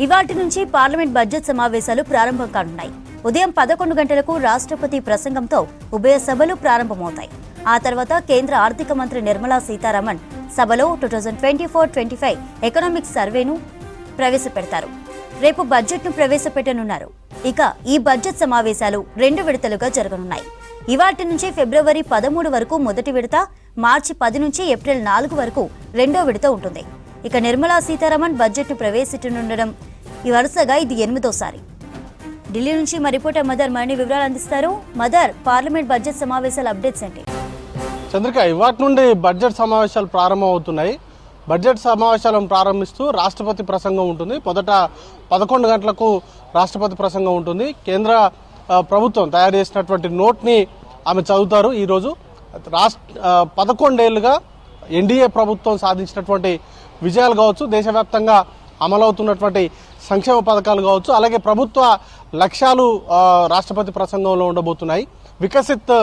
ఇవాల్టి నుంచి parliament budget సమావేశాలు ప్రారంభం కానున్నాయి. ఉదయం 11 గంటలకు రాష్ట్రపతి ప్రసంగంతో ఉభయ సభలు ప్రారంభమవుతాయి. ఆ తర్వాత కేంద్ర ఆర్థిక మంత్రి నిర్మలా సీతారామన్ సభలో 2024-25 ఎకనామిక్ సర్వేను ప్రవేశపెడతారు. రేపు బడ్జెట్ను ప్రవేశపెట్టనున్నారు. ఇక ఈ బడ్జెట్ సమావేశాలు 2 విడతలుగా జరగనున్నాయి. ఇవాల్టి నుంచి ఫిబ్రవరి 13 వరకు మొదటి విడత, మార్చి 10 నుంచి ఏప్రిల్ 4 వరకు రెండో విడత ఉంటుంది. ఇక నిర్మలా సీతారామన్ బడ్జెట్ను ప్రవేశపెట్టనుండడం ఈ వరుసగా ఇది 8వ సారి. ఢిల్లీ నుంచి మా రిపోర్టర్ మదర్ మరిన్ని వివరాలు అందిస్తారు. మదర్, పార్లమెంట్ బడ్జెట్ సమావేశాల అప్డేట్స్ ఏంటి? చంద్రిక, ఇవాటి నుండి బడ్జెట్ సమావేశాలు ప్రారంభమవుతున్నాయి. బడ్జెట్ సమావేశాలను ప్రారంభిస్తూ రాష్ట్రపతి ప్రసంగం ఉంటుంది. మొదట 11 గంటలకు రాష్ట్రపతి ప్రసంగం ఉంటుంది. కేంద్ర ప్రభుత్వం తయారు చేసినటువంటి నోట్ని ఆమె చదువుతారు. ఈరోజు 11 ఏళ్లుగా ఎన్డీఏ ప్రభుత్వం సాధించినటువంటి విజయాలు కావచ్చు, దేశవ్యాప్తంగా అమలవుతున్నటువంటి సంక్షేమ పథకాలు కావచ్చు, అలాగే ప్రభుత్వ లక్ష్యాలు రాష్ట్రపతి ప్రసంగంలో ఉండబోతున్నాయి. వికసిత్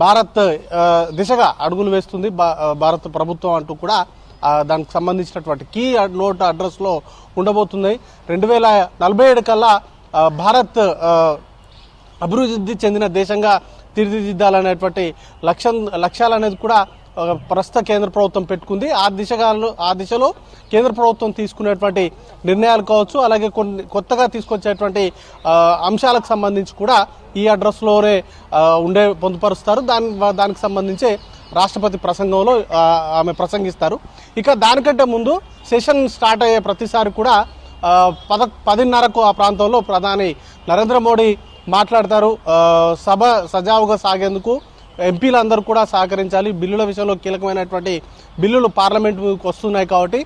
భారత్ దిశగా అడుగులు వేస్తుంది భారత ప్రభుత్వం అంటూ కూడా దానికి సంబంధించినటువంటి కీ నోట్ అడ్రస్లో ఉండబోతుంది. 2047 కల్లా భారత్ అభివృద్ధి చెందిన దేశంగా తీర్చిదిద్దాలనేటువంటి లక్ష్యాలు అనేది కూడా ప్రస్తుత కేంద్ర ప్రభుత్వం పెట్టుకుంది. ఆ దిశలో కేంద్ర ప్రభుత్వం తీసుకునేటువంటి నిర్ణయాలు కావచ్చు, అలాగే కొన్ని కొత్తగా తీసుకొచ్చేటువంటి అంశాలకు సంబంధించి కూడా ఈ అడ్రస్లోనే పొందుపరుస్తారు. దానికి సంబంధించి రాష్ట్రపతి ప్రసంగంలో ఆమె ప్రసంగిస్తారు. ఇక దానికంటే ముందు సెషన్ స్టార్ట్ అయ్యే ప్రతిసారి కూడా 10:30కు ఆ ప్రాంతంలో ప్రధాని నరేంద్ర మోడీ మాట్లాడతారు. సభ సజావుగా సాగేందుకు ఎంపీలందరూ కూడా సహకరించాలి. బిల్లుల విషయంలో కీలకమైనటువంటి బిల్లులు పార్లమెంట్కి వస్తున్నాయి కాబట్టి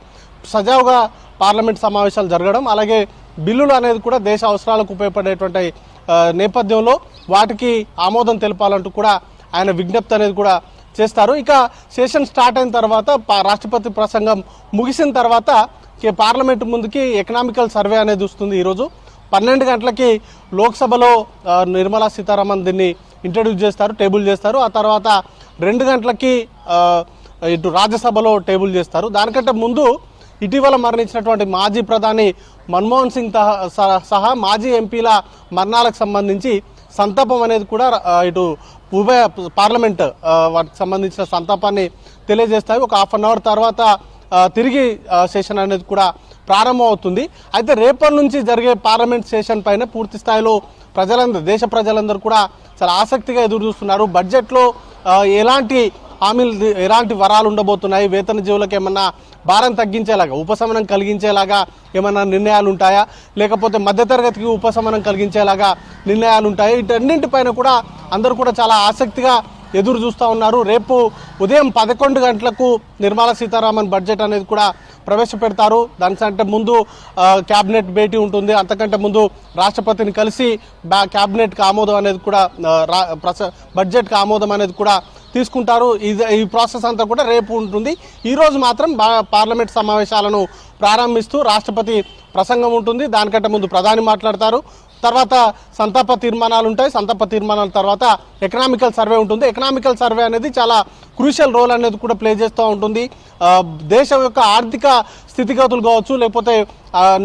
సజావుగా పార్లమెంట్ సమావేశాలు జరగడం, అలాగే బిల్లులు అనేది కూడా దేశ అవసరాలకు ఉపయోగపడేటువంటి నేపథ్యంలో వాటికి ఆమోదం తెలపాలంటూ కూడా ఆయన విజ్ఞప్తి అనేది కూడా చేస్తారు. ఇక సెషన్ స్టార్ట్ అయిన తర్వాత రాష్ట్రపతి ప్రసంగం ముగిసిన తర్వాత పార్లమెంటు ముందుకి ఎకనామికల్ సర్వే అనేది వస్తుంది. ఈరోజు 12 గంటలకి లోక్సభలో నిర్మలా సీతారామన్ దీన్ని ఇంట్రడ్యూస్ చేస్తారు, టేబుల్ చేస్తారు. ఆ తర్వాత 2 గంటలకి ఇటు రాజ్యసభలో టేబుల్ చేస్తారు. దానికంటే ముందు ఇటీవల మరణించినటువంటి మాజీ ప్రధాని మన్మోహన్ సింగ్ సహా మాజీ ఎంపీల మరణాలకు సంబంధించి సంతాపం అనేది కూడా ఇటు ఉభయ పార్లమెంట్ వాటికి సంబంధించిన సంతాపాన్ని తెలియజేస్తాయి. ఒక హాఫ్ అన్ అవర్ తర్వాత తిరిగి సెషన్ అనేది కూడా ప్రారంభం అవుతుంది. అయితే రేపటి నుంచి జరిగే పార్లమెంట్ సెషన్ పైన పూర్తి స్థాయిలో దేశ ప్రజలందరూ కూడా చాలా ఆసక్తిగా ఎదురు చూస్తున్నారు. బడ్జెట్లో ఎలాంటి హామీలు, ఎలాంటి వరాలు ఉండబోతున్నాయి, వేతన జీవులకు ఏమన్నా భారం తగ్గించేలాగా, ఉపశమనం కలిగించేలాగా ఏమన్నా నిర్ణయాలు ఉంటాయా, లేకపోతే మధ్యతరగతికి ఉపశమనం కలిగించేలాగా నిర్ణయాలు ఉంటాయా, వీటన్నింటిపైన కూడా అందరూ కూడా చాలా ఆసక్తిగా ఎదురు చూస్తూ ఉన్నారు. రేపు ఉదయం 11 గంటలకు నిర్మలా సీతారామన్ బడ్జెట్ అనేది కూడా ప్రవేశపెడతారు. దానికంటే ముందు క్యాబినెట్ భేటీ ఉంటుంది. అంతకంటే ముందు రాష్ట్రపతిని కలిసి క్యాబినెట్కి ఆమోదం అనేది కూడా బడ్జెట్కి ఆమోదం అనేది కూడా తీసుకుంటారు. ఈ ప్రాసెస్ అంతా కూడా రేపు ఉంటుంది. ఈరోజు మాత్రం పార్లమెంట్ సమావేశాలను ప్రారంభిస్తూ రాష్ట్రపతి ప్రసంగం ఉంటుంది. దానికంటే ముందు ప్రధాని మాట్లాడతారు. తర్వాత సంతాప తీర్మానాలు ఉంటాయి. సంతాప తీర్మానాల తర్వాత ఎకనామికల్ సర్వే ఉంటుంది. ఎకనామికల్ సర్వే అనేది చాలా క్రూషియల్ రోల్ అనేది కూడా ప్లే చేస్తూ ఉంటుంది. దేశం యొక్క ఆర్థిక స్థితిగతులు కావచ్చు, లేకపోతే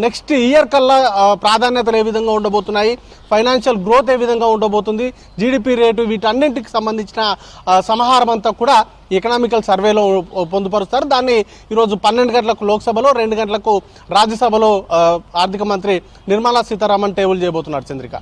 నెక్స్ట్ ఇయర్ కల్లా ప్రాధాన్యతలు ఏ విధంగా ఉండబోతున్నాయి, ఫైనాన్షియల్ గ్రోత్ ఏ విధంగా ఉండబోతుంది, జీడిపి రేటు, వీటన్నింటికి సంబంధించిన సమాహారం అంతా కూడా ఎకనామికల్ సర్వేలో పొందుపరుస్తారు. దాన్ని ఈరోజు 12 గంటలకు లోక్సభలో, 2 గంటలకు రాజ్యసభలో ఆర్థిక మంత్రి నిర్మలా సీతారామన్ టేబుల్ చేయబోతున్నారు. చంద్రిక.